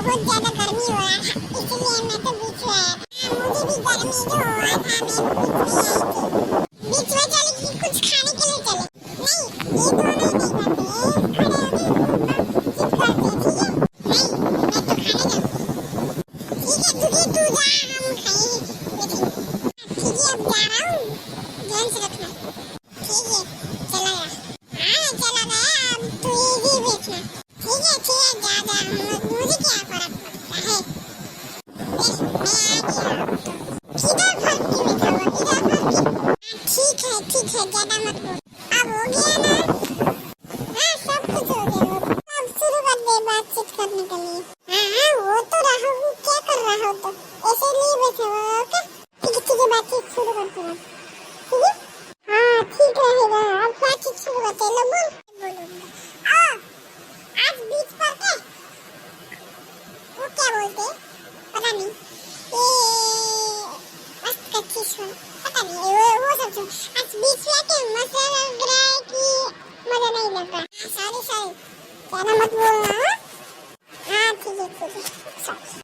बहुत ज्यादा गर्मी हो रहा है इसलिए मैं तो बीच में आया था। मुझे भी गर्मी जो हो रहा था मैं बीच में आई थी। बीच में चले कि कुछ खाने के लिए चले? नहीं, ये दोनों नहीं करते, खड़े होके चिप करते, ठीक है? नहीं, मैं तो खाने जाऊंगी। ठीक है, तू जा, हम खाएंगे, बैठेंगे। ठीक है, अब जा रहा हूँ, ध्यान से रखना। ठीक है, चला गया। हाँ, चला गया, अब तू ये भी देखना। ठीक है, जा मुझे क्या फर्क पड़ता है? मैं आ गया। किधर भागती बैठा हुआ, किधर भागती? हाँ, ठीक है, ज्यादा मत बोल। अब हो गया ना? हाँ, सब कुछ हो गया। अब शुरू कर दे बातचीत करने के लिए। हाँ, वो तो रहा हूँ, क्या कर रहा हो तो? ऐसे नहीं बैठे हो, ओके? ठीक है, बातचीत शुरू करते हैं। ठीक है? हाँ, ठीक रहेगा। अब बातचीत शुरू करते हैं, लो बोल। आज बीच पर के वो क्या बोलते हैं पता नहीं, ये मस्त कच्ची सुन पता नहीं, वो सब सुन। आज बीच में के मजा लग रहा है कि मजा नहीं लग रहा? सॉरी, ज्यादा मत बोलना। हाँ, ठीक है, सॉरी।